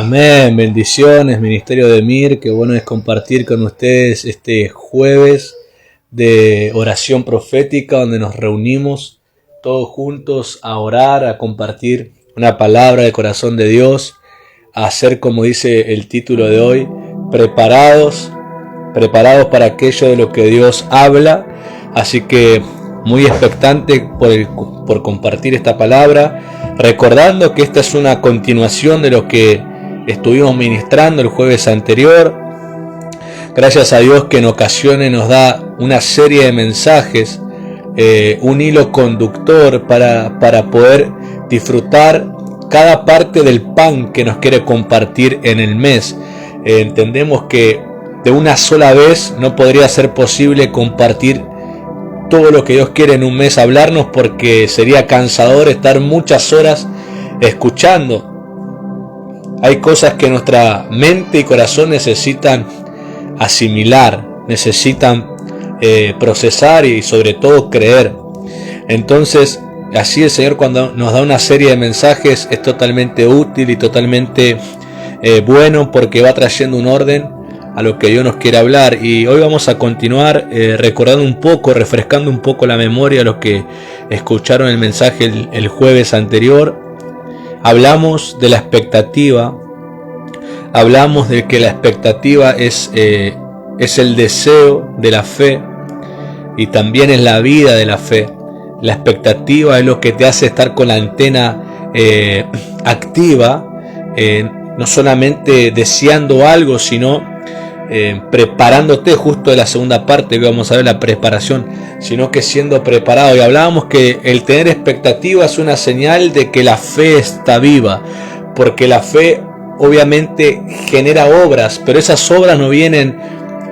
Amén, bendiciones, Ministerio de Mir, qué bueno es compartir con ustedes este jueves de oración profética donde nos reunimos todos juntos a orar, a compartir una palabra del corazón de Dios, a ser, como dice el título de hoy, preparados para aquello de lo que Dios habla. Así que muy expectante por compartir esta palabra, recordando que esta es una continuación de lo que estuvimos ministrando el jueves anterior. Gracias a Dios que en ocasiones nos da una serie de mensajes, un hilo conductor para poder disfrutar cada parte del pan que nos quiere compartir en el mes. Entendemos que de una sola vez no podría ser posible compartir todo lo que Dios quiere en un mes hablarnos, porque sería cansador estar muchas horas escuchando. Hay cosas que nuestra mente y corazón necesitan asimilar, necesitan procesar y sobre todo creer. Entonces, así el Señor, cuando nos da una serie de mensajes, es totalmente útil y totalmente bueno, porque va trayendo un orden a lo que Dios nos quiere hablar. Y hoy vamos a continuar recordando un poco, refrescando un poco la memoria de los que escucharon el mensaje el jueves anterior. Hablamos de la expectativa, hablamos de que la expectativa es el deseo de la fe y también es la vida de la fe. La expectativa es lo que te hace estar con la antena activa, no solamente deseando algo, sino preparándote. Justo de la segunda parte que vamos a ver, la preparación, sino que siendo preparado. Y hablábamos que el tener expectativa es una señal de que la fe está viva, porque la fe obviamente genera obras, pero esas obras no vienen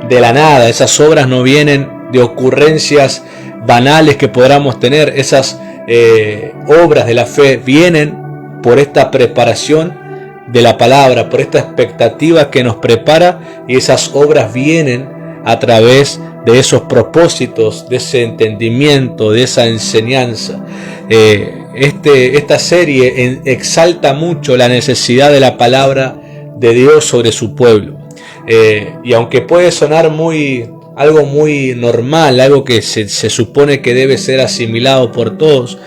de la nada, esas obras no vienen de ocurrencias banales que podamos tener. Esas obras de la fe vienen por esta preparación de la palabra, por esta expectativa que nos prepara, y esas obras vienen a través de esos propósitos, de ese entendimiento, de esa enseñanza. Esta serie exalta mucho la necesidad de la palabra de Dios sobre su pueblo. Y aunque puede sonar algo muy normal, algo que se supone que debe ser asimilado por todos,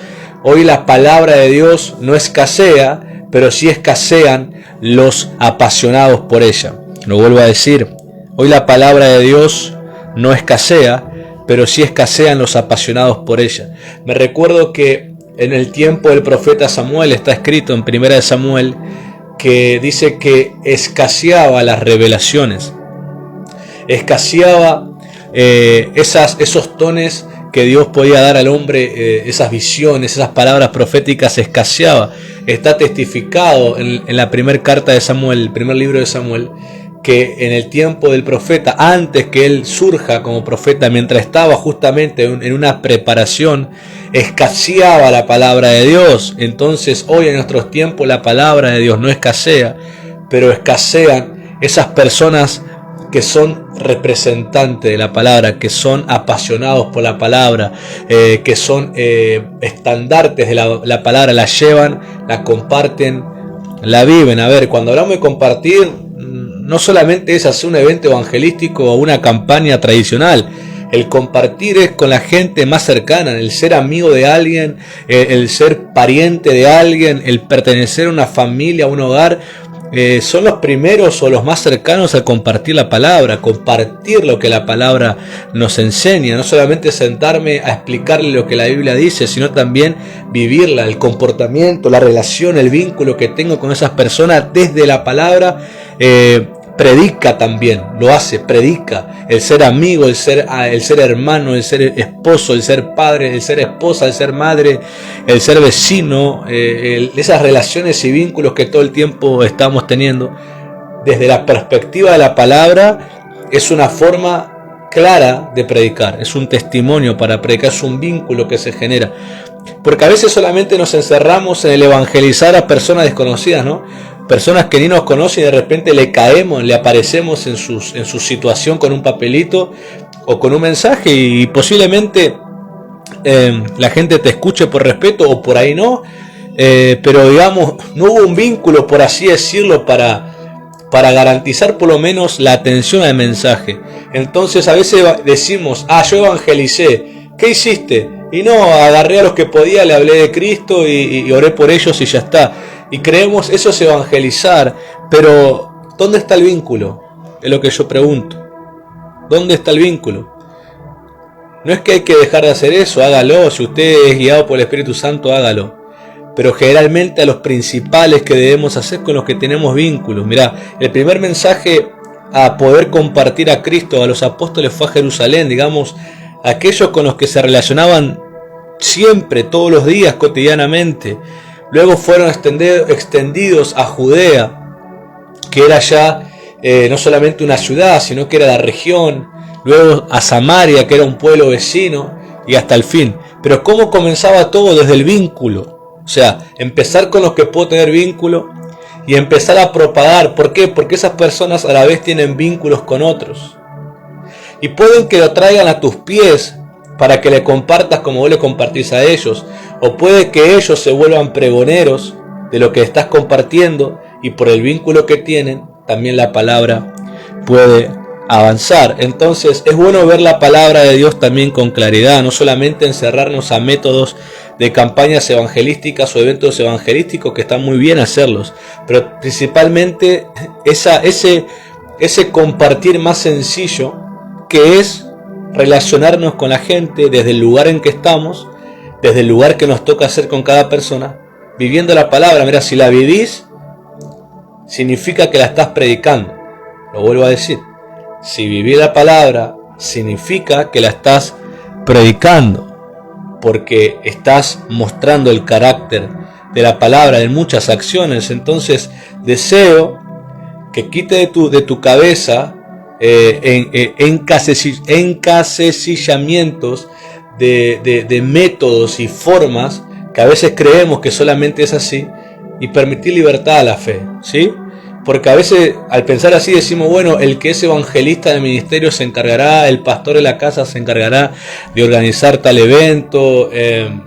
hoy la palabra de Dios no escasea, pero sí escasean los apasionados por ella. Lo vuelvo a decir, hoy la palabra de Dios no escasea, pero sí escasean los apasionados por ella. Me recuerdo que en el tiempo del profeta Samuel, está escrito en 1 Samuel, que dice que escaseaba las revelaciones, escaseaba esos dones que Dios podía dar al hombre, esas visiones, esas palabras proféticas, escaseaba. Está testificado en la primera carta de Samuel, el primer libro de Samuel, que en el tiempo del profeta, antes que él surja como profeta, mientras estaba justamente en una preparación, escaseaba la palabra de Dios. Entonces hoy en nuestros tiempos la palabra de Dios no escasea, pero escasean esas personas que son representantes de la palabra, que son apasionados por la palabra, que son estandartes de la palabra, la llevan, la comparten, la viven. A ver, cuando hablamos de compartir, no solamente es hacer un evento evangelístico o una campaña tradicional. El compartir es con la gente más cercana, el ser amigo de alguien, el ser pariente de alguien, el pertenecer a una familia, a un hogar. Son los primeros o los más cercanos a compartir la palabra, compartir lo que la palabra nos enseña. No solamente sentarme a explicarle lo que la Biblia dice, sino también vivirla, el comportamiento, la relación, el vínculo que tengo con esas personas desde la palabra. Predica también, lo hace, predica. El ser amigo, el ser hermano, el ser esposo, el ser padre, el ser esposa, el ser madre, el ser vecino, esas relaciones y vínculos que todo el tiempo estamos teniendo, desde la perspectiva de la palabra, es una forma clara de predicar, es un testimonio para predicar, es un vínculo que se genera. Porque a veces solamente nos encerramos en el evangelizar a personas desconocidas, ¿no? Personas que ni nos conocen y de repente le caemos, le aparecemos en su situación con un papelito o con un mensaje, y posiblemente la gente te escuche por respeto o por ahí no, pero digamos, no hubo un vínculo, por así decirlo, para para garantizar por lo menos la atención al mensaje. Entonces a veces decimos, yo evangelicé. ¿Qué hiciste? Y no, agarré a los que podía, le hablé de Cristo y oré por ellos y ya está. Y creemos eso es evangelizar. Pero ¿dónde está el vínculo? Es lo que yo pregunto. ¿Dónde está el vínculo? No es que hay que dejar de hacer eso, hágalo. Si usted es guiado por el Espíritu Santo, hágalo. Pero generalmente a los principales que debemos hacer con los que tenemos vínculos. Mirá, el primer mensaje a poder compartir a Cristo a los apóstoles fue a Jerusalén, digamos, aquellos con los que se relacionaban siempre, todos los días, cotidianamente. Luego fueron extendidos a Judea, que era ya no solamente una ciudad, sino que era la región. Luego a Samaria, que era un pueblo vecino, y hasta el fin. Pero ¿cómo comenzaba todo? Desde el vínculo. O sea, empezar con los que puedo tener vínculo y empezar a propagar. ¿Por qué? Porque esas personas a la vez tienen vínculos con otros. Y pueden que lo traigan a tus pies para que le compartas como vos le compartís a ellos. O puede que ellos se vuelvan pregoneros de lo que estás compartiendo y por el vínculo que tienen, también la palabra puede avanzar. Entonces es bueno ver la palabra de Dios también con claridad, no solamente encerrarnos a métodos de campañas evangelísticas o eventos evangelísticos, que están muy bien hacerlos, pero principalmente ese compartir más sencillo, que es relacionarnos con la gente desde el lugar en que estamos, desde el lugar que nos toca hacer con cada persona, viviendo la palabra. Mira, si la vivís, significa que la estás predicando. Lo vuelvo a decir. Si vivís la palabra, significa que la estás predicando, porque estás mostrando el carácter de la palabra en muchas acciones. Entonces deseo que quite de tu cabeza encasillamientos de métodos y formas que a veces creemos que solamente es así, y permitir libertad a la fe, ¿sí? Porque a veces al pensar así decimos, bueno, el que es evangelista del ministerio se encargará, el pastor de la casa se encargará de organizar tal evento,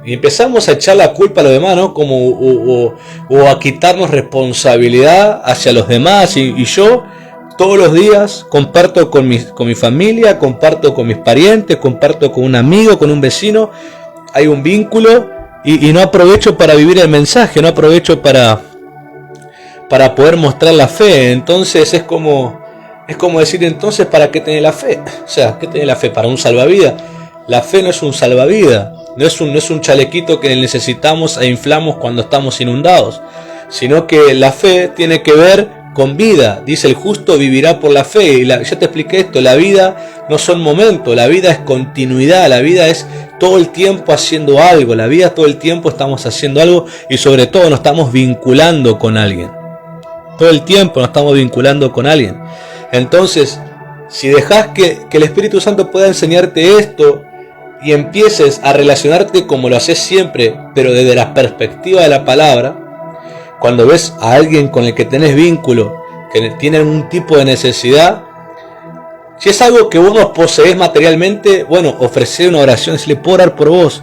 y empezamos a echar la culpa a los demás, ¿no? O a quitarnos responsabilidad hacia los demás. Y yo todos los días comparto con mi familia, comparto con mis parientes, comparto con un amigo, con un vecino. Hay un vínculo y no aprovecho para vivir el mensaje, no aprovecho para poder mostrar la fe. Entonces es como decir, entonces, ¿para qué tener la fe? O sea, ¿qué tener la fe? ¿Para un salvavidas? La fe no es un salvavidas, no es un chalequito que necesitamos e inflamos cuando estamos inundados, sino que la fe tiene que ver con vida. Dice, el justo vivirá por la fe. Y ya te expliqué esto, la vida no son momentos, la vida es continuidad, la vida es todo el tiempo haciendo algo, la vida todo el tiempo estamos haciendo algo, y sobre todo nos estamos vinculando con alguien. Todo el tiempo nos estamos vinculando con alguien. Entonces, si dejas que el Espíritu Santo pueda enseñarte esto y empieces a relacionarte como lo haces siempre, pero desde la perspectiva de la palabra, cuando ves a alguien con el que tenés vínculo, que tiene un tipo de necesidad, si es algo que vos no poseés materialmente, bueno, ofrecer una oración, si le puedo orar por vos.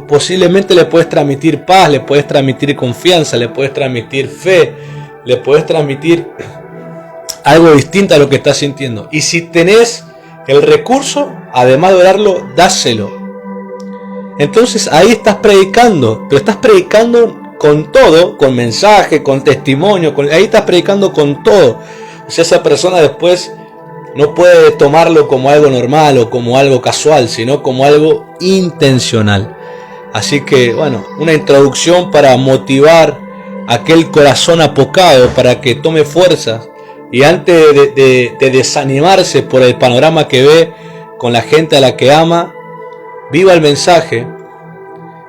Posiblemente le puedes transmitir paz, le puedes transmitir confianza, le puedes transmitir fe, le puedes transmitir algo distinto a lo que estás sintiendo. Y si tenés el recurso, además de orarlo, dáselo. Entonces ahí estás predicando, pero estás predicando con todo, con mensaje, con testimonio, ahí estás predicando con todo. O sea, esa persona después no puede tomarlo como algo normal o como algo casual, sino como algo intencional. Así que, bueno, una introducción para motivar aquel corazón apocado para que tome fuerzas y antes de desanimarse por el panorama que ve con la gente a la que ama, viva el mensaje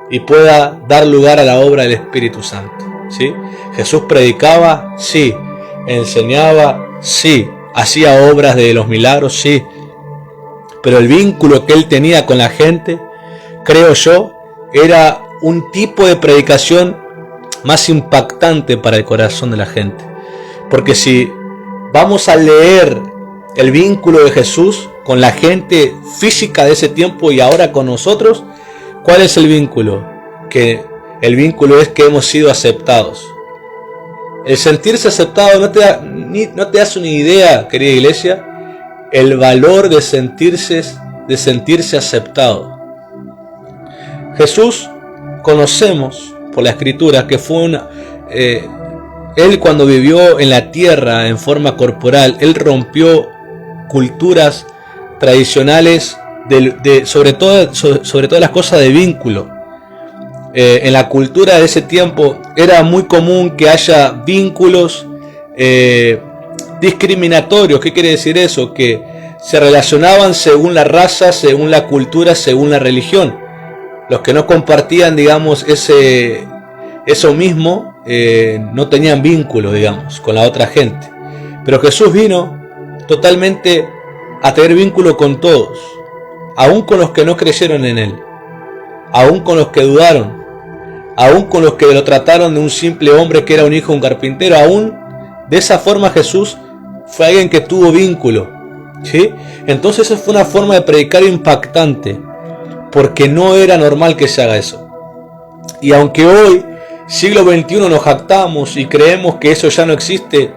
y pueda dar lugar a la obra del Espíritu Santo, ¿sí? Jesús predicaba, sí. Enseñaba, sí. Hacía obras de los milagros, sí. Pero el vínculo que él tenía con la gente, creo yo, era un tipo de predicación más impactante para el corazón de la gente. Porque si vamos a leer el vínculo de Jesús con la gente física de ese tiempo y ahora con nosotros, ¿cuál es el vínculo? Que el vínculo es que hemos sido aceptados. El sentirse aceptado no te das una idea, querida iglesia, el valor de sentirse aceptado. Jesús, conocemos por la Escritura que fue Él cuando vivió en la tierra en forma corporal, Él rompió culturas tradicionales sobre todas las cosas de vínculo. En la cultura de ese tiempo era muy común que haya vínculos discriminatorios. ¿Qué quiere decir eso? Que se relacionaban según la raza, según la cultura, según la religión. Los que no compartían, digamos, eso mismo, no tenían vínculo, digamos, con la otra gente. Pero Jesús vino totalmente a tener vínculo con todos, aún con los que no creyeron en Él, aún con los que dudaron, aún con los que lo trataron de un simple hombre que era un hijo de un carpintero. Aún de esa forma Jesús fue alguien que tuvo vínculo, ¿sí? Entonces esa fue una forma de predicar impactante, porque no era normal que se haga eso. Y aunque hoy, siglo XXI, nos jactamos y creemos que eso ya no existe,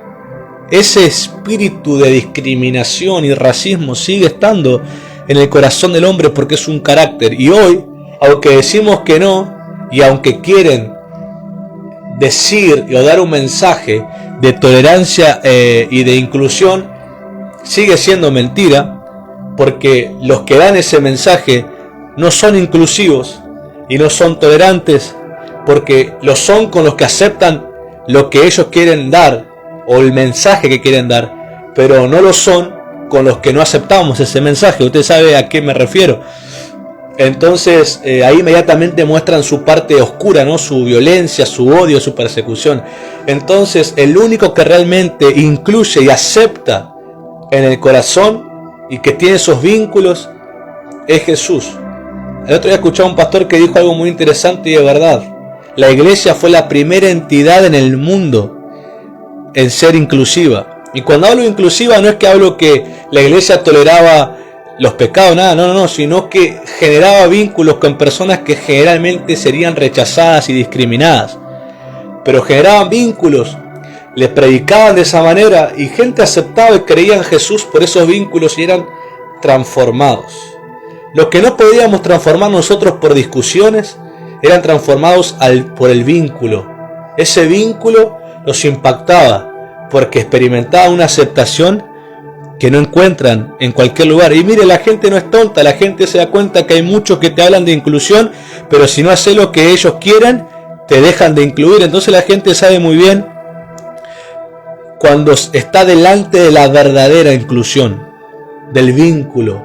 ese espíritu de discriminación y racismo sigue estando en el corazón del hombre, porque es un carácter. Y hoy, aunque decimos que no, y aunque quieren decir o dar un mensaje de tolerancia y de inclusión, sigue siendo mentira, porque los que dan ese mensaje no son inclusivos y no son tolerantes, porque lo son con los que aceptan lo que ellos quieren dar o el mensaje que quieren dar, pero no lo son con los que no aceptamos ese mensaje. Usted sabe a qué me refiero. Entonces ahí inmediatamente muestran su parte oscura, ¿no? Su violencia, su odio, su persecución. Entonces el único que realmente incluye y acepta en el corazón y que tiene esos vínculos es Jesús. El otro día escuchaba a un pastor que dijo algo muy interesante y de verdad. La iglesia fue la primera entidad en el mundo en ser inclusiva. Y cuando hablo de inclusiva no es que hablo que la iglesia toleraba los pecados, nada, no, sino que generaba vínculos con personas que generalmente serían rechazadas y discriminadas. Pero generaban vínculos, les predicaban de esa manera y gente aceptaba y creía en Jesús por esos vínculos y eran transformados. Los que no podíamos transformar nosotros por discusiones eran transformados por el vínculo. Ese vínculo los impactaba porque experimentaban una aceptación que no encuentran en cualquier lugar. Y mire, la gente no es tonta, la gente se da cuenta que hay muchos que te hablan de inclusión, pero si no haces lo que ellos quieren, te dejan de incluir. Entonces la gente sabe muy bien cuando está delante de la verdadera inclusión, del vínculo.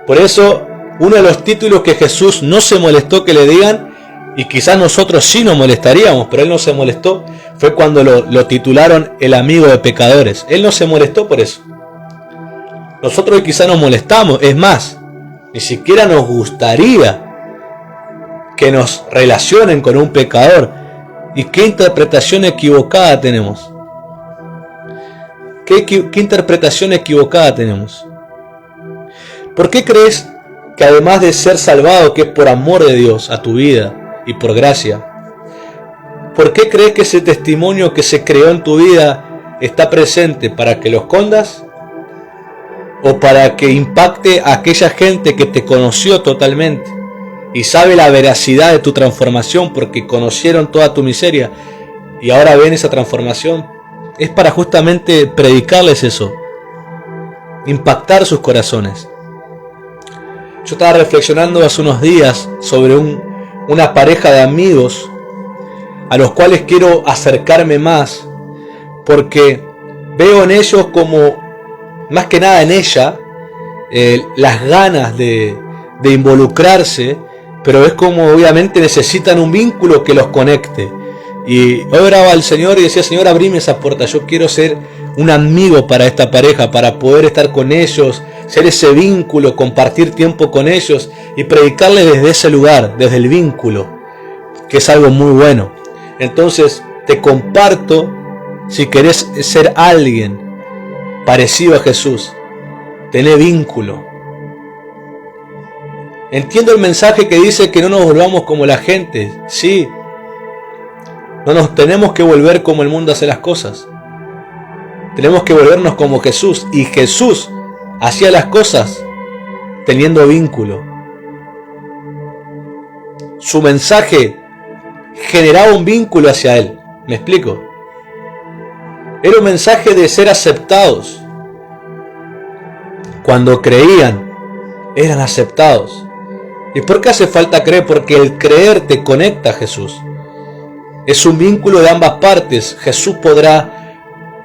Por eso, uno de los títulos que Jesús no se molestó que le digan, y quizás nosotros sí nos molestaríamos, pero Él no se molestó, fue cuando lo titularon el amigo de pecadores. Él no se molestó por eso. Nosotros quizás nos molestamos, es más, ni siquiera nos gustaría que nos relacionen con un pecador. ¿Y qué interpretación equivocada tenemos? ¿Qué interpretación equivocada tenemos? ¿Por qué crees que además de ser salvado, que es por amor de Dios a tu vida y por gracia, por qué crees que ese testimonio que se creó en tu vida está presente? ¿Para que lo escondas? ¿O para que impacte a aquella gente que te conoció totalmente y sabe la veracidad de tu transformación porque conocieron toda tu miseria y ahora ven esa transformación? Es para justamente predicarles eso, impactar sus corazones. Yo estaba reflexionando hace unos días sobre una pareja de amigos a los cuales quiero acercarme más, porque veo en ellos como, más que nada en ella, las ganas de involucrarse, pero es como obviamente necesitan un vínculo que los conecte. Y hoy oraba al Señor y decía: Señor, abrime esas puertas, yo quiero ser un amigo para esta pareja, para poder estar con ellos, ser ese vínculo, compartir tiempo con ellos y predicarles desde ese lugar, desde el vínculo, que es algo muy bueno. Entonces te comparto, si querés ser alguien parecido a Jesús, tené vínculo. Entiendo el mensaje que dice que no nos volvamos como la gente, sí, No nos tenemos que volver como el mundo hace las cosas. Tenemos que volvernos como Jesús. Y Jesús hacía las cosas teniendo vínculo. Su mensaje generaba un vínculo hacia Él. ¿Me explico? Era un mensaje de ser aceptados. Cuando creían, eran aceptados. ¿Y por qué hace falta creer? Porque el creer te conecta a Jesús. Es un vínculo de ambas partes. Jesús podrá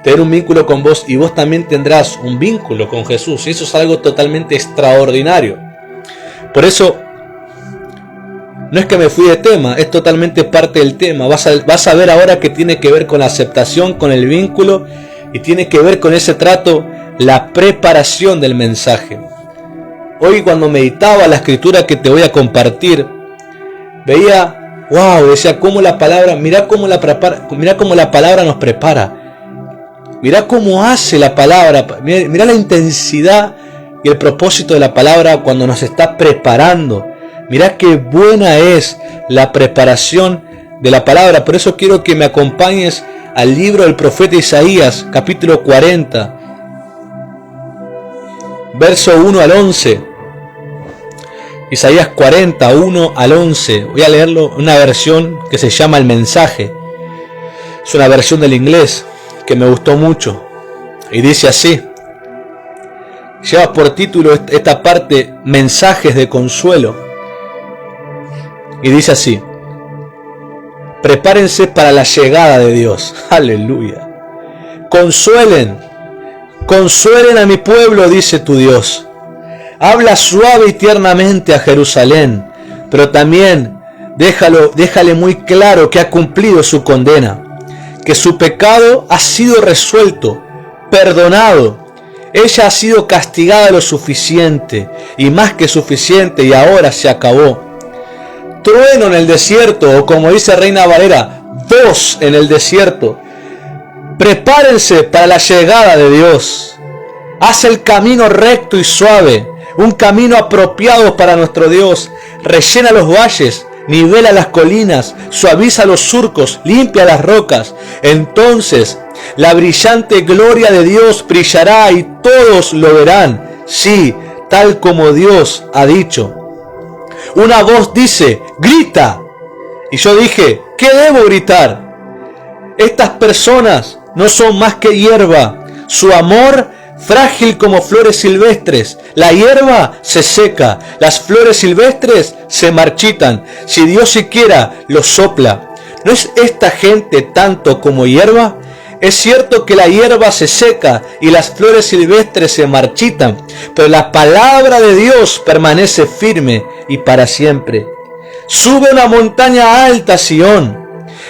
tener un vínculo con vos y vos también tendrás un vínculo con Jesús. Y eso es algo totalmente extraordinario. Por eso, no es que me fui de tema, es totalmente parte del tema. Vas a ver ahora que tiene que ver con la aceptación, con el vínculo, y tiene que ver con ese trato, la preparación del mensaje. Hoy cuando meditaba la escritura que te voy a compartir, veía, wow, decía cómo la palabra, mirá cómo la palabra nos prepara. Mirá cómo hace la palabra, mirá la intensidad y el propósito de la palabra cuando nos está preparando. Mirá qué buena es la preparación de la palabra. Por eso quiero que me acompañes al libro del profeta Isaías, capítulo 40, verso 1 al 11. Isaías 40, 1 al 11. Voy a leerlo en una versión que se llama El Mensaje. Es una versión del inglés que me gustó mucho. Y dice así. Lleva por título esta parte, Mensajes de Consuelo. Y dice así: prepárense para la llegada de Dios. Aleluya. Consuelen a mi pueblo, dice tu Dios. Habla suave y tiernamente a Jerusalén, pero también déjale muy claro que ha cumplido su condena, que su pecado ha sido resuelto, perdonado. Ella ha sido castigada lo suficiente, y más que suficiente, y ahora se acabó. Trueno en el desierto, o como dice Reina Valera, voz en el desierto. Prepárense para la llegada de Dios. Haz el camino recto y suave, un camino apropiado para nuestro Dios. Rellena los valles, nivela las colinas, suaviza los surcos, limpia las rocas. Entonces la brillante gloria de Dios brillará y todos lo verán. Sí, tal como Dios ha dicho. Una voz dice, grita. Y yo dije, ¿qué debo gritar? Estas personas no son más que hierba. Su amor frágil como flores silvestres. La hierba se seca, las flores silvestres se marchitan. Si Dios siquiera los sopla, ¿no es esta gente tanto como hierba? Es cierto que la hierba se seca y las flores silvestres se marchitan, pero la palabra de Dios permanece firme y para siempre. Sube una montaña alta, Sión.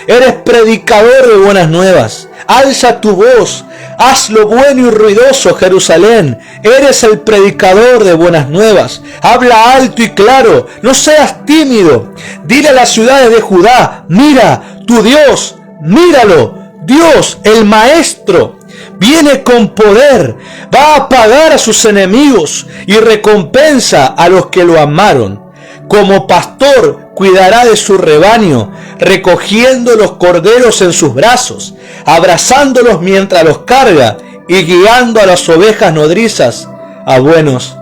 Eres predicador de buenas nuevas. Alza tu voz. Haz lo bueno y ruidoso, Jerusalén. Eres el predicador de buenas nuevas. Habla alto y claro. No seas tímido. Dile a las ciudades de Judá, mira, tu Dios, míralo. Dios, el Maestro, viene con poder. Va a pagar a sus enemigos y recompensa a los que lo amaron. Como pastor cuidará de su rebaño, recogiendo los corderos en sus brazos, abrazándolos mientras los carga y guiando a las ovejas nodrizas a buenos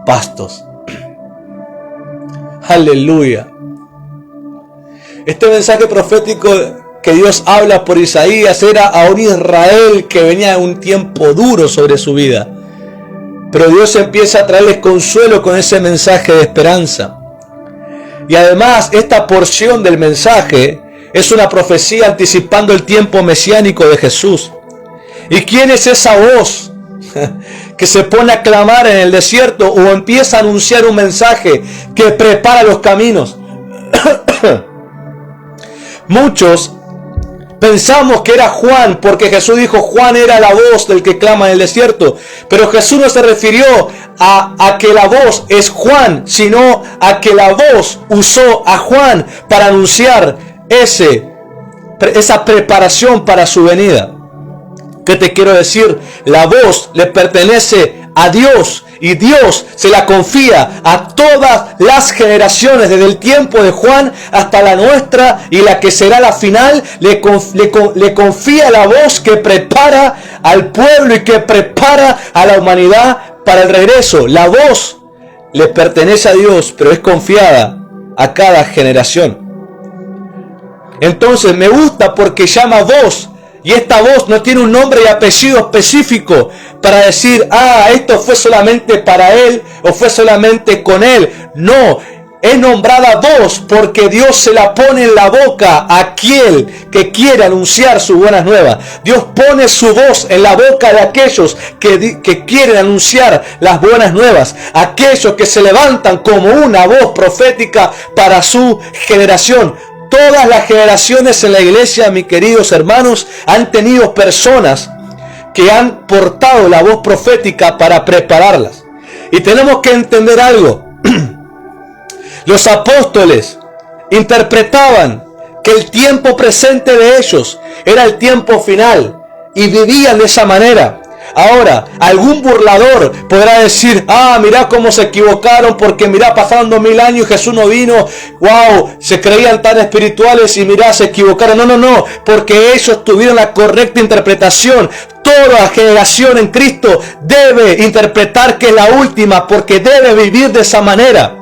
pastos. Aleluya. Este mensaje profético que Dios habla por Isaías era a un Israel que venía de un tiempo duro sobre su vida. Pero Dios empieza a traerles consuelo con ese mensaje de esperanza. Y además esta porción del mensaje es una profecía anticipando el tiempo mesiánico de Jesús. ¿Y quién es esa voz que se pone a clamar en el desierto o empieza a anunciar un mensaje que prepara los caminos? Muchos pensamos que era Juan, porque Jesús dijo Juan era la voz del que clama en el desierto. Pero Jesús no se refirió a que la voz es Juan, sino a que la voz usó a Juan para anunciar esa preparación para su venida. ¿Qué te quiero decir? La voz le pertenece a Dios Y Dios se la confía a todas las generaciones, desde el tiempo de Juan hasta la nuestra y la que será la final. Le confía la voz que prepara al pueblo y que prepara a la humanidad para el regreso. La voz le pertenece a Dios, pero es confiada a cada generación. Entonces me gusta porque llama voz. Y esta voz no tiene un nombre y apellido específico para decir, esto fue solamente para él o fue solamente con él. No, es nombrada voz porque Dios se la pone en la boca a aquel que quiere anunciar sus buenas nuevas. Dios pone su voz en la boca de aquellos que quieren anunciar las buenas nuevas. Aquellos que se levantan como una voz profética para su generación. Todas las generaciones en la iglesia, mis queridos hermanos, han tenido personas que han portado la voz profética para prepararlas. Y tenemos que entender algo. Los apóstoles interpretaban que el tiempo presente de ellos era el tiempo final y vivían de esa manera. Ahora, algún burlador podrá decir, mirá cómo se equivocaron porque mirá, pasaron 2000 años y Jesús no vino. Wow, se creían tan espirituales y mirá, se equivocaron. No, porque ellos tuvieron la correcta interpretación. Toda generación en Cristo debe interpretar que es la última porque debe vivir de esa manera.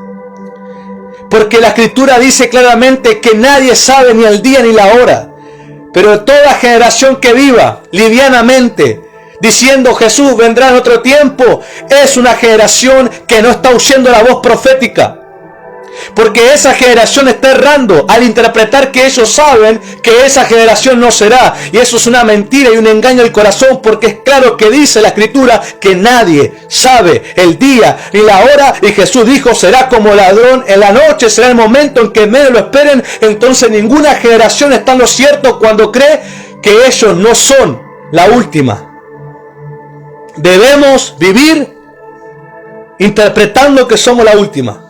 Porque la Escritura dice claramente que nadie sabe ni el día ni la hora. Pero toda generación que viva livianamente, diciendo Jesús vendrá en otro tiempo, es una generación que no está oyendo la voz profética. Porque esa generación está errando al interpretar que ellos saben que esa generación no será. Y eso es una mentira y un engaño al corazón, porque es claro que dice la Escritura que nadie sabe el día ni la hora. Y Jesús dijo, será como ladrón en la noche, será el momento en que menos lo esperen. Entonces ninguna generación está en lo cierto cuando cree que ellos no son la última. Debemos vivir interpretando que somos la última.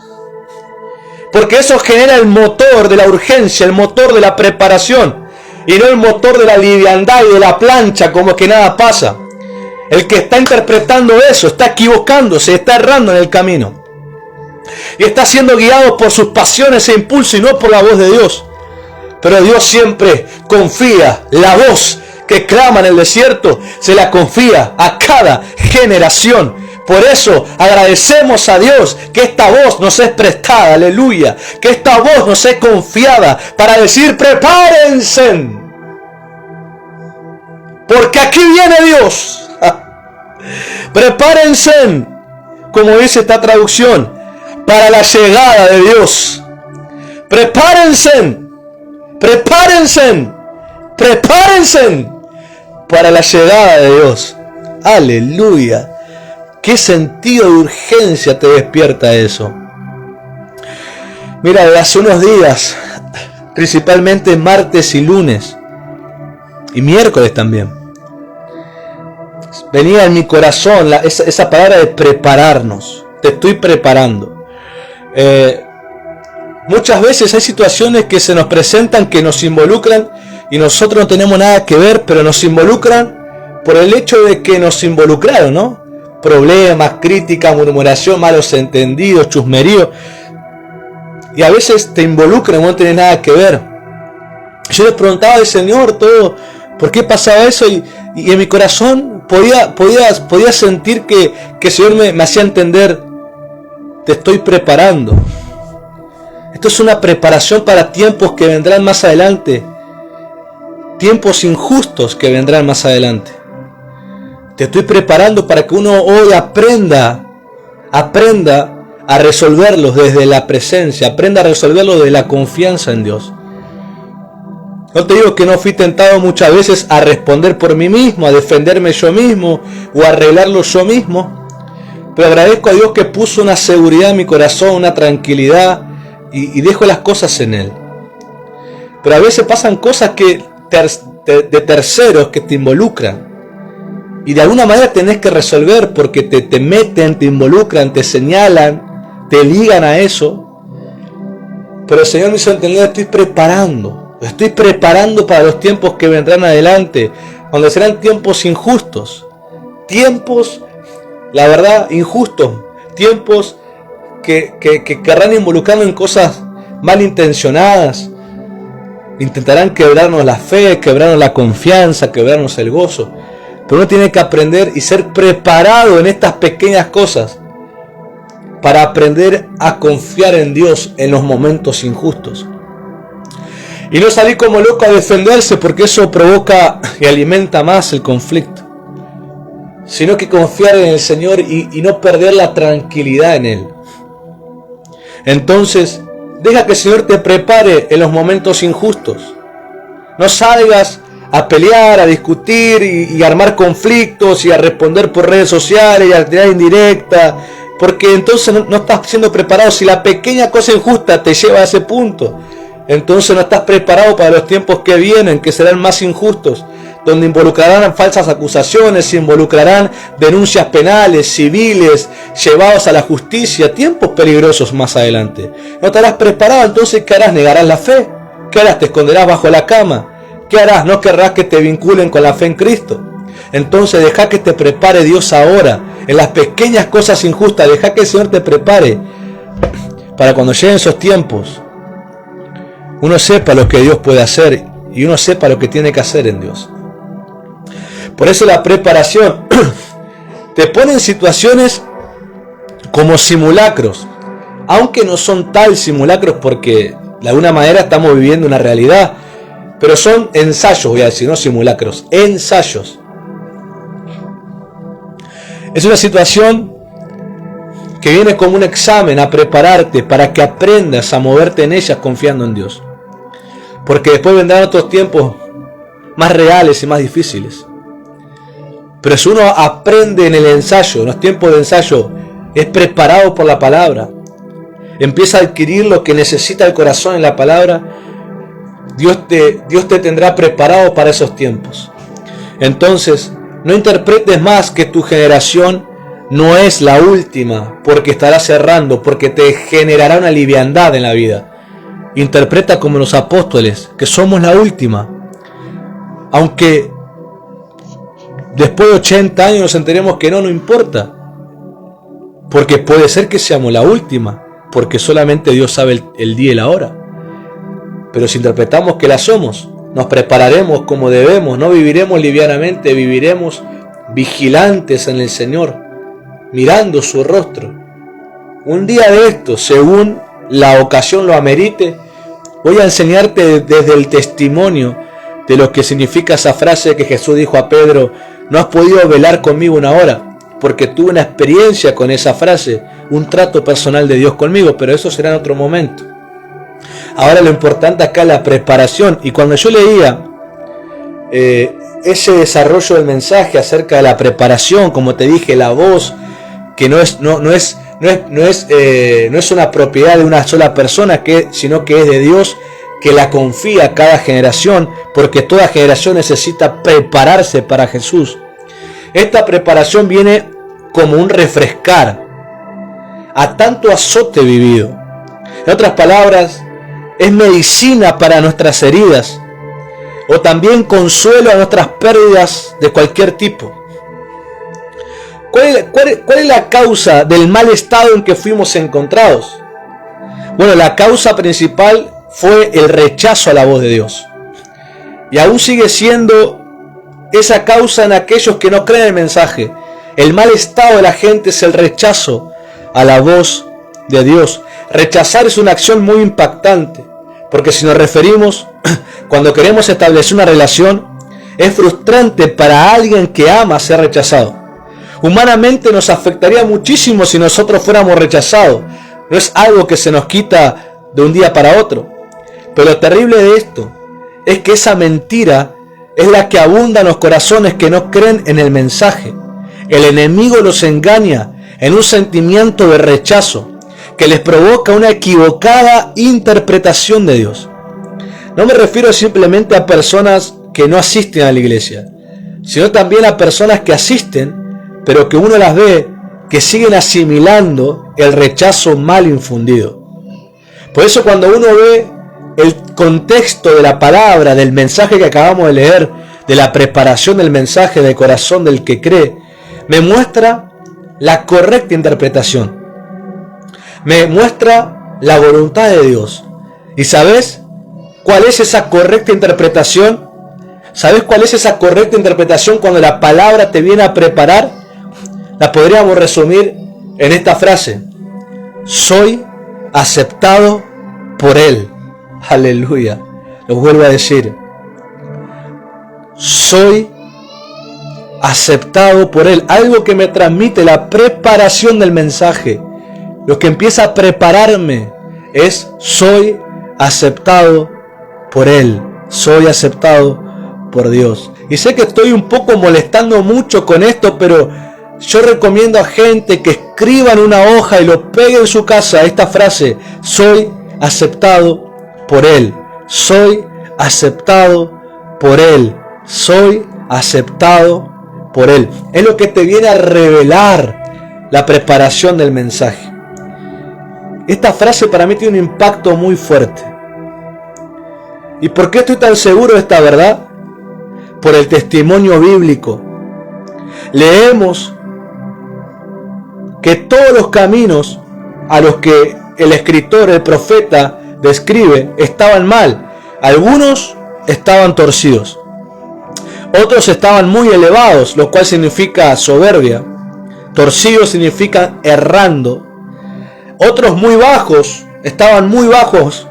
Porque eso genera el motor de la urgencia, el motor de la preparación. Y no el motor de la liviandad y de la plancha, como que nada pasa. El que está interpretando eso, está equivocándose, está errando en el camino. Y está siendo guiado por sus pasiones e impulsos y no por la voz de Dios. Pero Dios siempre confía la voz que clama en el desierto, se la confía a cada generación. Por eso agradecemos a Dios que esta voz nos es prestada, aleluya, que esta voz nos es confiada para decir prepárense, porque aquí viene Dios. Prepárense, como dice esta traducción, para la llegada de Dios. Prepárense para la llegada de Dios. Aleluya. ¿Qué sentido de urgencia te despierta eso? Mira, hace unos días, principalmente martes y lunes, y miércoles también, venía en mi corazón esa palabra de prepararnos. Te estoy preparando. Muchas veces hay situaciones que se nos presentan, que nos involucran, y nosotros no tenemos nada que ver, pero nos involucran por el hecho de que nos involucraron, ¿no? Problemas, críticas, murmuración, malos entendidos, chusmerío. Y a veces te involucran y no tenés nada que ver. Yo le preguntaba al Señor todo, ¿por qué pasaba eso? Y en mi corazón podía sentir que el Señor me hacía entender, te estoy preparando. Esto es una preparación para tiempos que vendrán más adelante. Tiempos injustos que vendrán más adelante. Te estoy preparando para que uno hoy aprenda a resolverlos desde la presencia, aprenda a resolverlos desde la confianza en Dios. No te digo que no fui tentado muchas veces a responder por mí mismo, a defenderme yo mismo o a arreglarlo yo mismo, pero agradezco a Dios que puso una seguridad en mi corazón, una tranquilidad y dejo las cosas en Él. Pero a veces pasan cosas de terceros que te involucran. Y de alguna manera tenés que resolver porque te meten, te involucran, te señalan, te ligan a eso. Pero el Señor me hizo entender, estoy preparando para los tiempos que vendrán adelante, donde serán tiempos injustos, tiempos la verdad, injustos, tiempos que querrán involucrarnos en cosas malintencionadas, intentarán quebrarnos la fe, quebrarnos la confianza, quebrarnos el gozo. Pero uno tiene que aprender y ser preparado en estas pequeñas cosas para aprender a confiar en Dios en los momentos injustos. Y no salir como loco a defenderse, porque eso provoca y alimenta más el conflicto. Sino que confiar en el Señor y no perder la tranquilidad en Él. Entonces, deja que el Señor te prepare en los momentos injustos. No salgas a pelear, a discutir y armar conflictos y a responder por redes sociales y a tirar indirecta, porque entonces no estás siendo preparado. Si la pequeña cosa injusta te lleva a ese punto, entonces no estás preparado para los tiempos que vienen, que serán más injustos, donde involucrarán falsas acusaciones, involucrarán denuncias penales, civiles, llevados a la justicia, tiempos peligrosos más adelante. No estarás preparado, entonces ¿qué harás? ¿Negarás la fe? ¿Qué harás? ¿Te esconderás bajo la cama? ¿Qué harás? ¿No querrás que te vinculen con la fe en Cristo? Entonces deja que te prepare Dios ahora, en las pequeñas cosas injustas, deja que el Señor te prepare, para cuando lleguen esos tiempos, uno sepa lo que Dios puede hacer y uno sepa lo que tiene que hacer en Dios. Por eso la preparación te pone en situaciones como simulacros, aunque no son tal simulacros porque de alguna manera estamos viviendo una realidad, pero son ensayos, voy a decir, no simulacros, ensayos. Es una situación que viene como un examen a prepararte para que aprendas a moverte en ellas confiando en Dios. Porque después vendrán otros tiempos más reales y más difíciles. Pero si uno aprende en el ensayo, en los tiempos de ensayo, es preparado por la palabra, empieza a adquirir lo que necesita el corazón en la palabra, Dios te tendrá preparado para esos tiempos. Entonces, no interpretes más que tu generación no es la última, porque estará cerrando, porque te generará una liviandad en la vida. Interpreta como los apóstoles, que somos la última. Aunque después de 80 años nos enteremos que no importa. Porque puede ser que seamos la última, porque solamente Dios sabe el día y la hora. Pero si interpretamos que la somos, nos prepararemos como debemos, no viviremos livianamente, viviremos vigilantes en el Señor, mirando su rostro. Un día de esto, según la ocasión lo amerite, voy a enseñarte desde el testimonio de lo que significa esa frase que Jesús dijo a Pedro: no has podido velar conmigo una hora, porque tuve una experiencia con esa frase, un trato personal de Dios conmigo, pero eso será en otro momento. Ahora lo importante acá es la preparación. Y cuando yo leía ese desarrollo del mensaje acerca de la preparación, como te dije, la voz, que no es una propiedad de una sola persona, sino que es de Dios, que la confía a cada generación, porque toda generación necesita prepararse para Jesús. Esta preparación viene como un refrescar a tanto azote vivido. En otras palabras, es medicina para nuestras heridas, o también consuelo a nuestras pérdidas de cualquier tipo. ¿Cuál es la causa del mal estado en que fuimos encontrados? Bueno, la causa principal fue el rechazo a la voz de Dios. Y aún sigue siendo esa causa en aquellos que no creen el mensaje. El mal estado de la gente es el rechazo a la voz de Dios. Rechazar es una acción muy impactante, porque si nos referimos, cuando queremos establecer una relación, es frustrante para alguien que ama ser rechazado. Humanamente nos afectaría muchísimo si nosotros fuéramos rechazados. No es algo que se nos quita de un día para otro. Pero lo terrible de esto es que esa mentira es la que abunda en los corazones que no creen en el mensaje. El enemigo los engaña en un sentimiento de rechazo que les provoca una equivocada interpretación de Dios. No me refiero simplemente a personas que no asisten a la iglesia, sino también a personas que asisten, pero que uno las ve que siguen asimilando el rechazo mal infundido. Por eso cuando uno ve el contexto de la palabra, del mensaje que acabamos de leer, de la preparación del mensaje del corazón del que cree, me muestra la correcta interpretación. Me muestra la voluntad de Dios. ¿Y sabes cuál es esa correcta interpretación? ¿Sabes cuál es esa correcta interpretación cuando la palabra te viene a preparar? La podríamos resumir en esta frase: soy aceptado por Él. Aleluya. Lo vuelvo a decir. Soy aceptado por Él. Algo que me transmite la preparación del mensaje. Lo que empieza a prepararme es: soy aceptado por Él. Soy aceptado por Dios. Y sé que estoy un poco molestando mucho con esto, pero yo recomiendo a gente que escriba en una hoja y lo pegue en su casa esta frase: soy aceptado por Él. Soy aceptado por Él. Soy aceptado por Él. Es lo que te viene a revelar la preparación del mensaje. Esta frase para mí tiene un impacto muy fuerte. ¿Y por qué estoy tan seguro de esta verdad? Por el testimonio bíblico. Leemos que todos los caminos a los que el escritor, el profeta, describe estaban mal. Algunos estaban torcidos. Otros estaban muy elevados, lo cual significa soberbia. Torcido significa errando. Otros muy bajos, estaban muy bajos,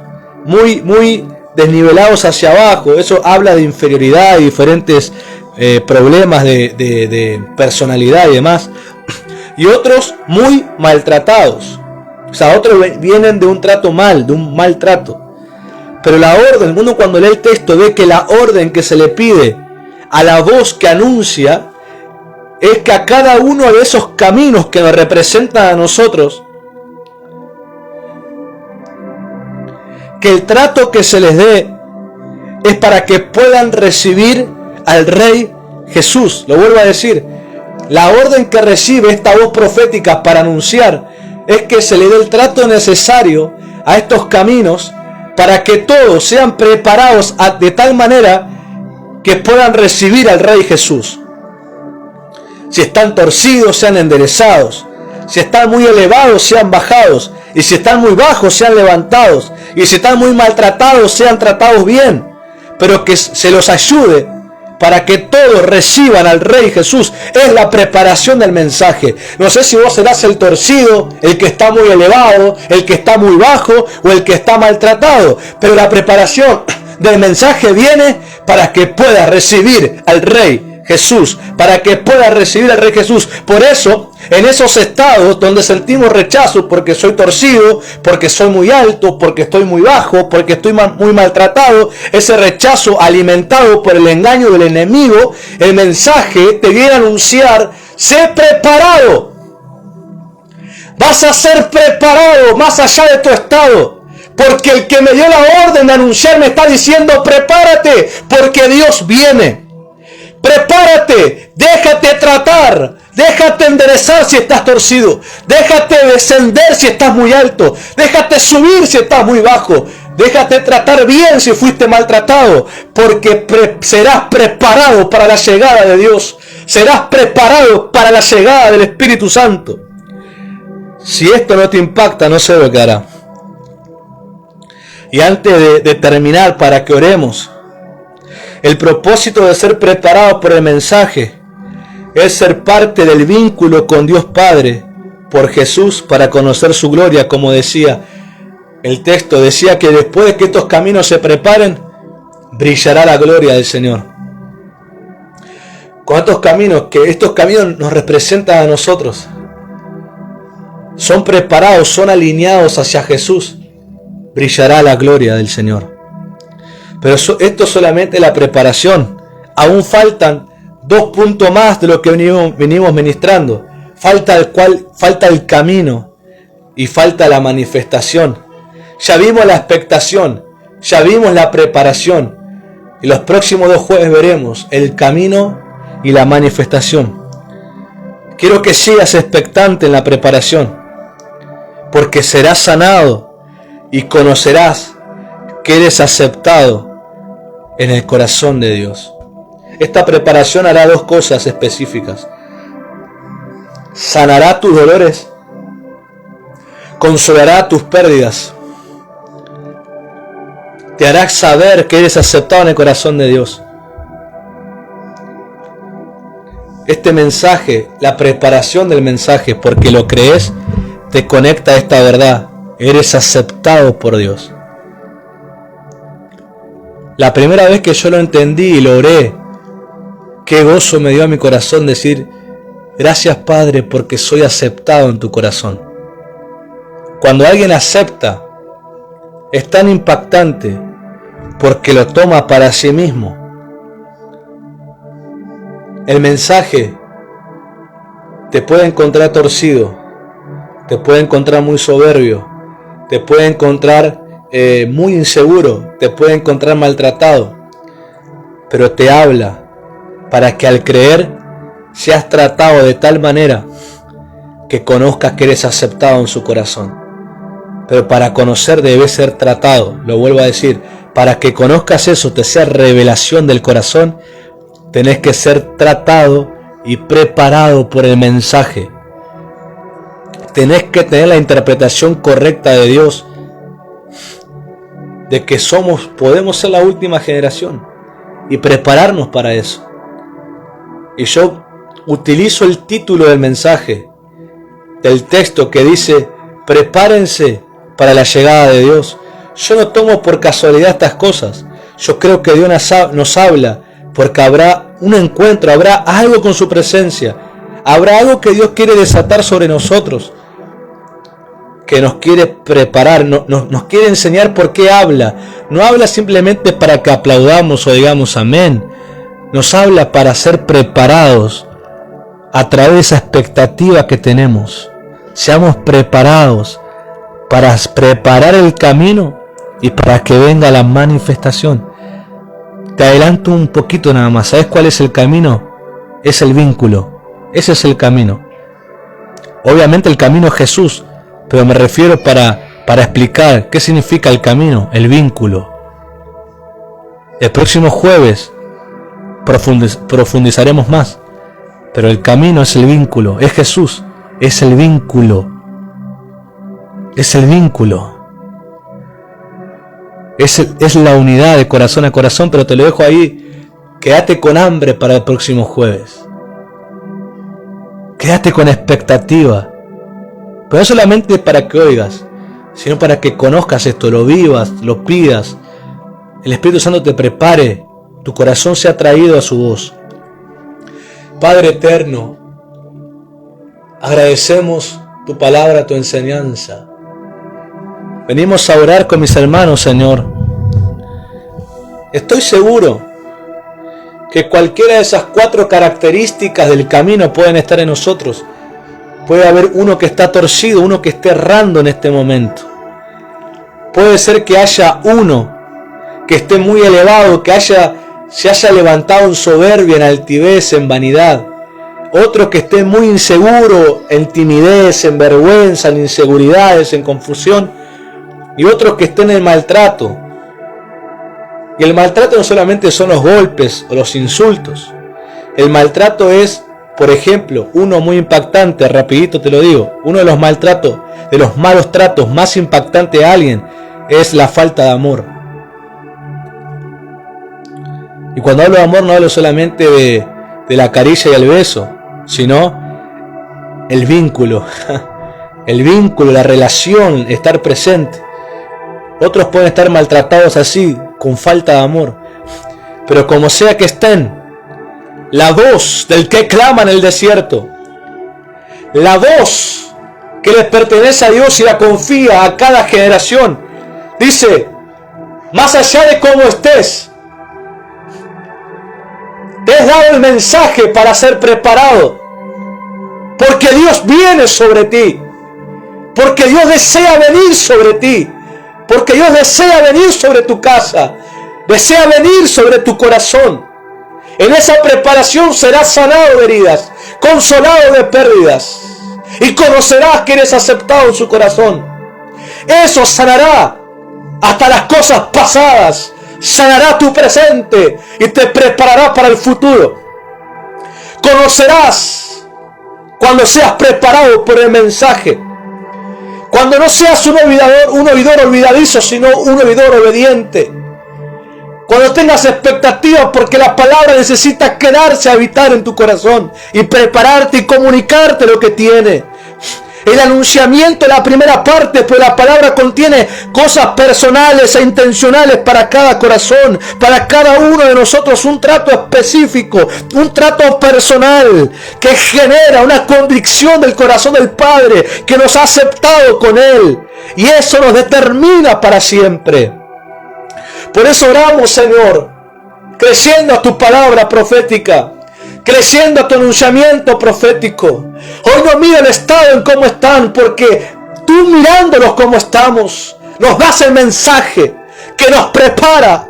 muy desnivelados hacia abajo. Eso habla de inferioridad y diferentes problemas de personalidad y demás. Y otros muy maltratados. O sea, otros vienen de un trato mal, de un maltrato. Pero la orden, uno cuando lee el texto ve que la orden que se le pide a la voz que anuncia es que a cada uno de esos caminos que nos representan a nosotros, que el trato que se les dé es para que puedan recibir al Rey Jesús. Lo vuelvo a decir, la orden que recibe esta voz profética para anunciar es que se le dé el trato necesario a estos caminos para que todos sean preparados de tal manera que puedan recibir al Rey Jesús. Si están torcidos, sean enderezados. Si están muy elevados, sean bajados. Y si están muy bajos, sean levantados. Y si están muy maltratados, sean tratados bien. Pero que se los ayude para que todos reciban al Rey Jesús. Es la preparación del mensaje. No sé si vos serás el torcido, el que está muy elevado, el que está muy bajo o el que está maltratado. Pero la preparación del mensaje viene para que puedas recibir al Rey Jesús, para que pueda recibir al Rey Jesús. Por eso, en esos estados donde sentimos rechazo porque soy torcido, porque soy muy alto, porque estoy muy bajo, porque estoy muy maltratado, ese rechazo alimentado por el engaño del enemigo, el mensaje te viene a anunciar: sé preparado. Vas a ser preparado más allá de tu estado. Porque el que me dio la orden de anunciar me está diciendo: prepárate, porque Dios viene. Prepárate, déjate tratar, déjate enderezar si estás torcido, déjate descender si estás muy alto, déjate subir si estás muy bajo, déjate tratar bien si fuiste maltratado, porque serás preparado para la llegada de Dios, serás preparado para la llegada del Espíritu Santo. Si esto no te impacta, no sé lo que hará. Y antes de terminar, para que oremos, el propósito de ser preparado por el mensaje es ser parte del vínculo con Dios Padre por Jesús para conocer su gloria. Como decía el texto, decía que después de que estos caminos se preparen, brillará la gloria del Señor. Con estos caminos nos representan a nosotros, son preparados, son alineados hacia Jesús, brillará la gloria del Señor. Pero esto es solamente la preparación. Aún faltan 2 puntos más de lo que venimos ministrando. Falta el camino y falta la manifestación. Ya vimos la expectación, ya vimos la preparación. Y los próximos 2 jueves veremos el camino y la manifestación. Quiero que sigas expectante en la preparación, porque serás sanado y conocerás que eres aceptado en el corazón de Dios. Esta preparación hará 2 cosas específicas. sanará tus dolores, consolará tus pérdidas, te hará saber que eres aceptado en el corazón de Dios. Este mensaje, la preparación del mensaje, porque lo crees, te conecta a esta verdad. Eres aceptado por Dios. La primera vez que yo lo entendí y lo oré, qué gozo me dio a mi corazón decir, gracias Padre porque soy aceptado en tu corazón. Cuando alguien acepta, es tan impactante porque lo toma para sí mismo. El mensaje te puede encontrar torcido, te puede encontrar muy soberbio, te puede encontrar muy inseguro, te puede encontrar maltratado, pero te habla para que al creer seas tratado de tal manera que conozcas que eres aceptado en su corazón. Pero para conocer debes ser tratado, lo vuelvo a decir, para que conozcas eso, te sea revelación del corazón, tenés que ser tratado y preparado por el mensaje. Tenés que tener la interpretación correcta de Dios, de que podemos ser la última generación y prepararnos para eso. Y yo utilizo el título del mensaje, del texto que dice, prepárense para la llegada de Dios. Yo no tomo por casualidad estas cosas. Yo creo que Dios nos habla porque habrá un encuentro, habrá algo con su presencia, habrá algo que Dios quiere desatar sobre nosotros, que nos quiere preparar, nos quiere enseñar por qué habla. No habla simplemente para que aplaudamos o digamos amén. Nos habla para ser preparados a través de esa expectativa que tenemos. Seamos preparados para preparar el camino y para que venga la manifestación. Te adelanto un poquito nada más. ¿Sabes cuál es el camino? Es el vínculo. Ese es el camino. Obviamente el camino es Jesús, pero me refiero para explicar qué significa el camino, el vínculo. El próximo jueves profundizaremos más, pero el camino es el vínculo, es Jesús, es el vínculo, es el vínculo. Es la unidad de corazón a corazón, pero te lo dejo ahí. Quédate con hambre para el próximo jueves. Quédate con expectativa. Pero no solamente para que oigas, sino para que conozcas esto, lo vivas, lo pidas. El Espíritu Santo te prepare, tu corazón sea atraído a su voz. Padre eterno, agradecemos tu palabra, tu enseñanza. Venimos a orar con mis hermanos, Señor. Estoy seguro que cualquiera de esas 4 características del camino pueden estar en nosotros. Puede haber uno que está torcido, uno que esté errando en este momento. Puede ser que haya uno que esté muy elevado, que se haya levantado en soberbia, en altivez, en vanidad. Otro que esté muy inseguro, en timidez, en vergüenza, en inseguridades, en confusión. Y otros que estén en el maltrato. Y el maltrato no solamente son los golpes o los insultos. El maltrato es, por ejemplo, uno muy impactante, rapidito te lo digo, uno de los maltratos, de los malos tratos más impactantes a alguien es la falta de amor. Y cuando hablo de amor no hablo solamente de la caricia y el beso, sino el vínculo, la relación, estar presente. Otros pueden estar maltratados así, con falta de amor. Pero como sea que estén, la voz del que clama en el desierto, la voz que les pertenece a Dios y la confía a cada generación, dice, más allá de cómo estés, te has dado el mensaje para ser preparado, porque Dios viene sobre ti, porque Dios desea venir sobre ti, porque Dios desea venir sobre tu casa, desea venir sobre tu corazón. En esa preparación serás sanado de heridas, consolado de pérdidas, y conocerás que eres aceptado en su corazón. Eso sanará hasta las cosas pasadas, sanará tu presente y te preparará para el futuro. Conocerás Cuando seas preparado por el mensaje. Cuando no seas un oidor olvidadizo, sino un oidor obediente. Cuando tengas expectativas, porque la palabra necesita quedarse a habitar en tu corazón y prepararte y comunicarte lo que tiene. El anunciamiento es la primera parte, pero la palabra contiene cosas personales e intencionales para cada corazón, para cada uno de nosotros, un trato específico, un trato personal que genera una convicción del corazón del Padre que nos ha aceptado con Él, y eso nos determina para siempre. Por eso oramos, Señor, creciendo a tu palabra profética, creciendo a tu anunciamiento profético. Hoy no mira el estado en cómo están, porque tú mirándolos como estamos, nos das el mensaje que nos prepara.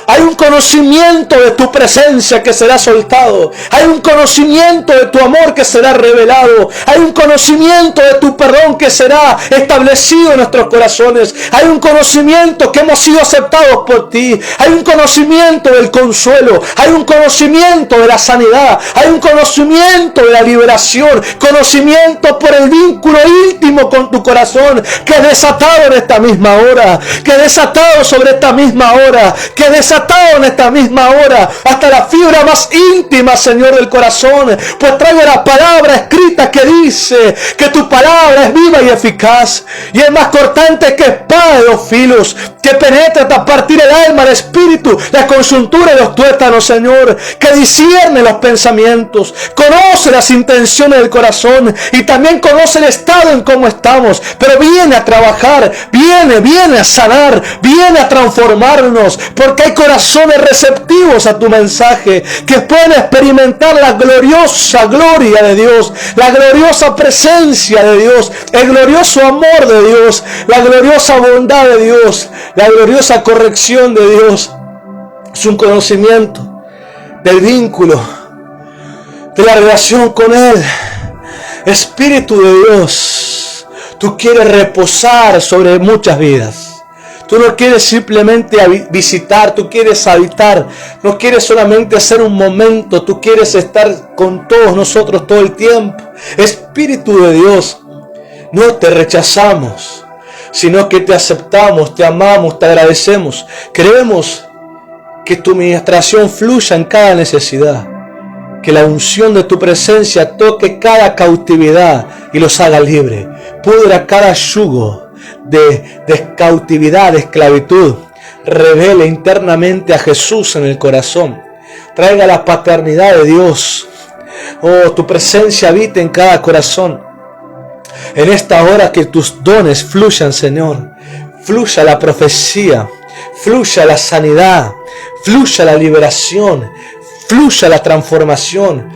Hay un conocimiento de tu presencia que será soltado. Hay un conocimiento de tu amor que será revelado. Hay un conocimiento de tu perdón que será establecido en nuestros corazones. Hay un conocimiento que hemos sido aceptados por ti. Hay un conocimiento del consuelo. Hay un conocimiento de la sanidad. Hay un conocimiento de la liberación. Conocimiento por el vínculo íntimo con tu corazón que es desatado en esta misma hora. Que es desatado sobre esta misma hora. Que es desatado en esta misma hora hasta la fibra más íntima, Señor, del corazón. Pues traigo la palabra escrita que dice que tu palabra es viva y eficaz y es más cortante que espada de dos filos, que penetra hasta partir el alma, el espíritu, la coyuntura y los tuétanos, Señor, que discierne los pensamientos, conoce las intenciones del corazón y también conoce el estado en cómo estamos, pero viene a trabajar, viene a sanar, viene a transformarnos, porque hay corazones receptivos a tu mensaje, que pueden experimentar la gloriosa gloria de Dios, la gloriosa presencia de Dios, el glorioso amor de Dios, la gloriosa bondad de Dios, la gloriosa corrección de Dios. Es un conocimiento del vínculo, de la relación con Él. Espíritu de Dios, tú quieres reposar sobre muchas vidas. Tú no quieres simplemente visitar, tú quieres habitar. No quieres solamente hacer un momento, tú quieres estar con todos nosotros todo el tiempo. Espíritu de Dios, no te rechazamos, sino que te aceptamos, te amamos, te agradecemos. Queremos que tu ministración fluya en cada necesidad. Que la unción de tu presencia toque cada cautividad y los haga libre. Pudra cada yugo de cautividad, de esclavitud. Revele internamente a Jesús en el corazón. Traiga la paternidad de Dios. Oh, tu presencia habita en cada corazón. En esta hora que tus dones fluyan, Señor. Fluya la profecía, fluya la sanidad, fluya la liberación, fluya la transformación,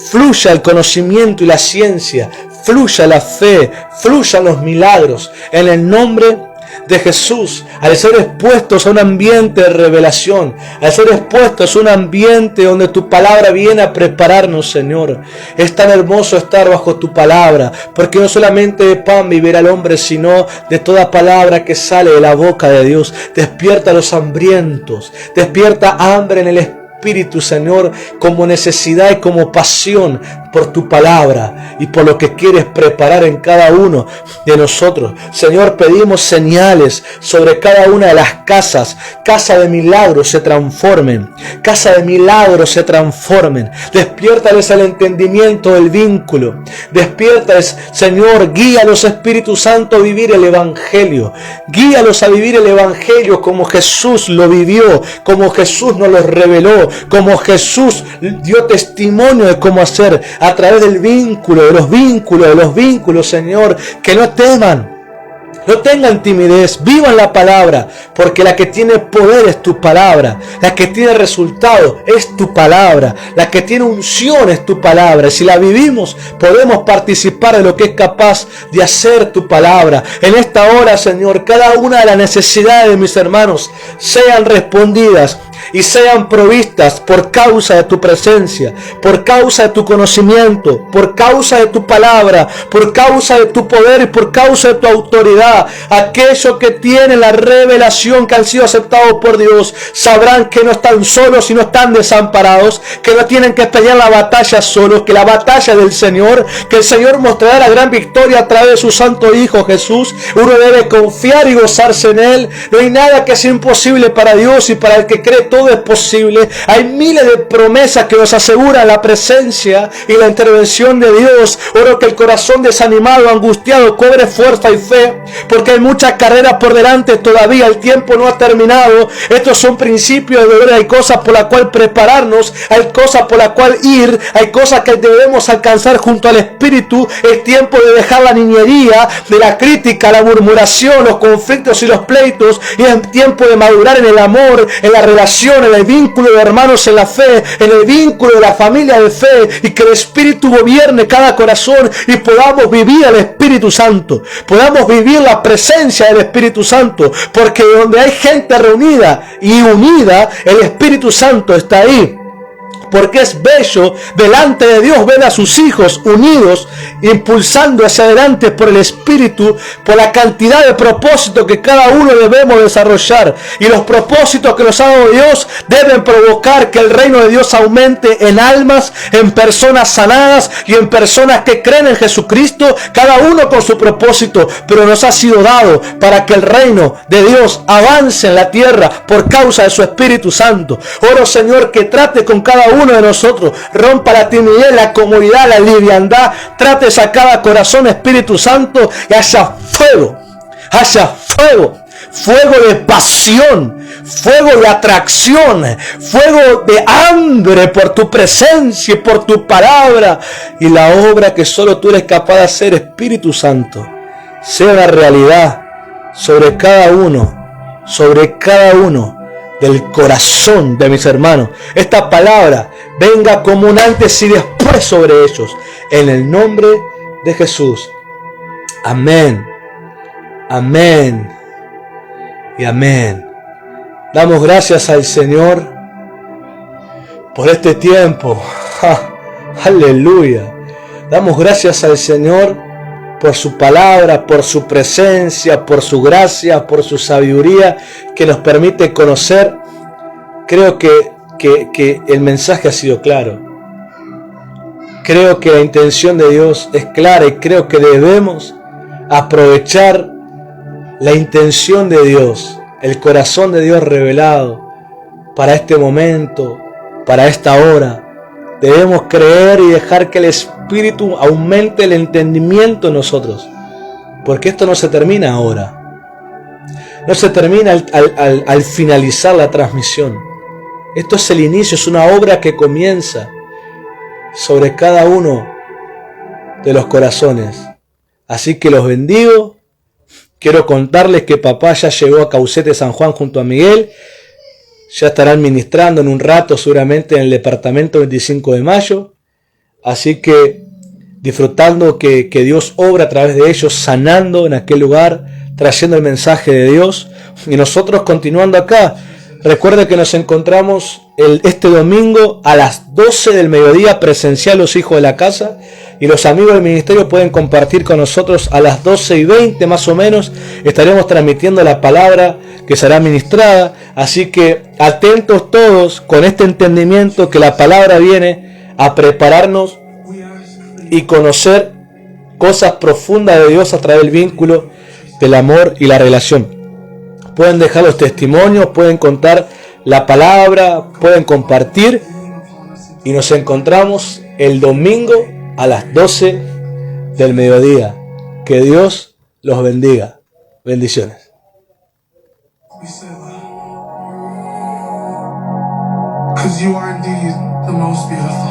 fluya el conocimiento y la ciencia, fluya la fe, fluyan los milagros, en el nombre de Jesús. Al ser expuestos a un ambiente de revelación, al ser expuestos a un ambiente donde tu palabra viene a prepararnos, Señor. Es tan hermoso estar bajo tu palabra, porque no solamente de pan vivirá el hombre, sino de toda palabra que sale de la boca de Dios. Despierta a los hambrientos, despierta hambre en el Espíritu, Señor, como necesidad y como pasión por tu palabra y por lo que quieres preparar en cada uno de nosotros. Señor, pedimos señales sobre cada una de las casas. Casa de milagros se transformen. Casa de milagros se transformen. Despiértales el entendimiento del vínculo. Despiértales, Señor, guíalos, Espíritu Santo, a vivir el Evangelio. Guíalos a vivir el Evangelio como Jesús lo vivió, como Jesús nos lo reveló, como Jesús dio testimonio de cómo hacer, a través del vínculo, de los vínculos, Señor. Que no teman, no tengan timidez, vivan la palabra, porque la que tiene poder es tu palabra, la que tiene resultado es tu palabra, la que tiene unción es tu palabra. Y si la vivimos, podemos participar de lo que es capaz de hacer tu palabra. En esta hora, Señor, cada una de las necesidades de mis hermanos sean respondidas. y sean provistas por causa de tu presencia, por causa de tu conocimiento, por causa de tu palabra, por causa de tu poder y por causa de tu autoridad. Aquellos que tienen la revelación, que han sido aceptados por Dios, sabrán que no están solos y no están desamparados, que no tienen que pelear la batalla solos, que la batalla del Señor, que el Señor mostrará la gran victoria a través de su santo Hijo Jesús. Uno debe confiar y gozarse en Él. No hay nada que sea imposible para Dios, y para el que cree todo es posible. Hay miles de promesas que nos aseguran la presencia y la intervención de Dios. Oro que el corazón desanimado, angustiado, cobre fuerza y fe, porque hay muchas carreras por delante todavía. El tiempo no ha terminado. Estos son principios de deber. Hay cosas por las cuales prepararnos, hay cosas por las cuales ir, hay cosas que debemos alcanzar junto al Espíritu. Es tiempo de dejar la niñería, de la crítica, la murmuración, los conflictos y los pleitos, y es tiempo de madurar en el amor, en la relación, en el vínculo de hermanos en la fe, en el vínculo de la familia de fe, y que el Espíritu gobierne cada corazón y podamos vivir al Espíritu Santo, podamos vivir la presencia del Espíritu Santo, porque donde hay gente reunida y unida, el Espíritu Santo está ahí. Porque es bello delante de Dios ver a sus hijos unidos, impulsando hacia adelante por el Espíritu, por la cantidad de propósitos que cada uno debemos desarrollar. Y los propósitos que nos ha dado Dios deben provocar que el reino de Dios aumente en almas, en personas sanadas y en personas que creen en Jesucristo, cada uno con su propósito. Pero nos ha sido dado para que el reino de Dios avance en la tierra por causa de su Espíritu Santo. Oro, Señor, que trate con cada uno de nosotros, rompa la timidez, la comodidad, la liviandad, trates a cada corazón, Espíritu Santo, y haya fuego, fuego de pasión, fuego de atracción, fuego de hambre por tu presencia y por tu palabra, y la obra que solo tú eres capaz de hacer, Espíritu Santo, sea una realidad sobre cada uno del corazón de mis hermanos. Esta palabra venga como un antes y después sobre ellos, en el nombre de Jesús. Amén, amén y amén. Damos gracias al Señor por este tiempo. Aleluya. Damos gracias al Señor por su palabra, por su presencia, por su gracia, por su sabiduría que nos permite conocer. Creo que el mensaje ha sido claro. Creo que la intención de Dios es clara, y creo que debemos aprovechar la intención de Dios, el corazón de Dios revelado para este momento, para esta hora. Debemos creer y dejar que el Espíritu aumente el entendimiento en nosotros, porque esto no se termina ahora, no se termina al finalizar la transmisión. Esto es el inicio, es una obra que comienza sobre cada uno de los corazones. Así que los bendigo. Quiero contarles que papá ya llegó a Caucete San Juan junto a Miguel. Ya estarán ministrando en un rato seguramente en el departamento 25 de mayo. Así que disfrutando que Dios obra a través de ellos, sanando en aquel lugar, trayendo el mensaje de Dios. Y nosotros continuando acá. Recuerden que nos encontramos este domingo a las 12 del mediodía presencial los hijos de la casa. Y los amigos del ministerio pueden compartir con nosotros a las 12:20 más o menos. Estaremos transmitiendo la palabra que será ministrada. Así que atentos todos con este entendimiento que la palabra viene a prepararnos y conocer cosas profundas de Dios a través del vínculo del amor y la relación. Pueden dejar los testimonios, pueden contar la palabra, pueden compartir. Y nos encontramos el domingo a las 12 del mediodía. Que Dios los bendiga. Bendiciones. Thousands and thousands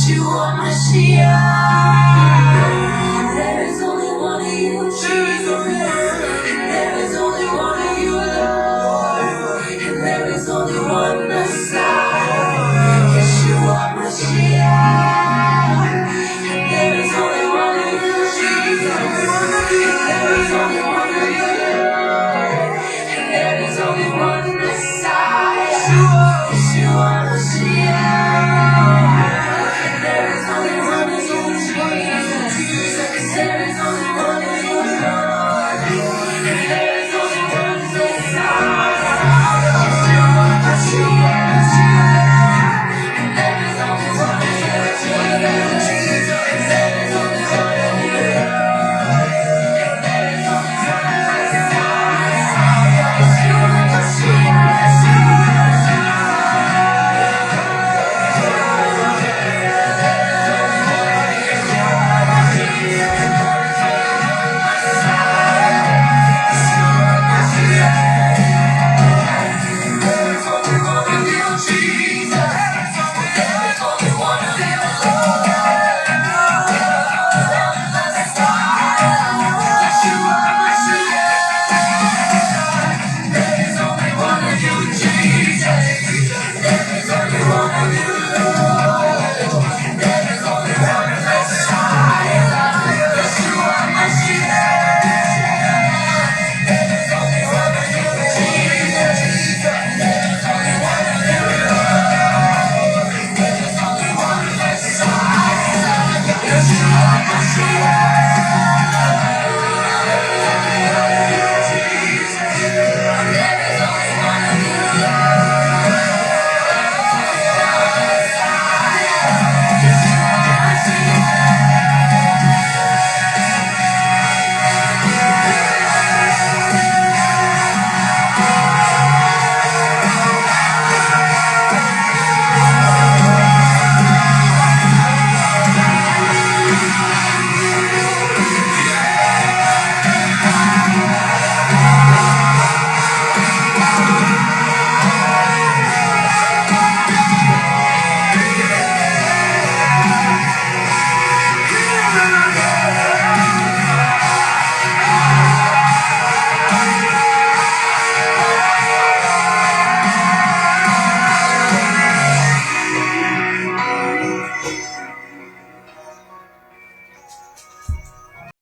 you are my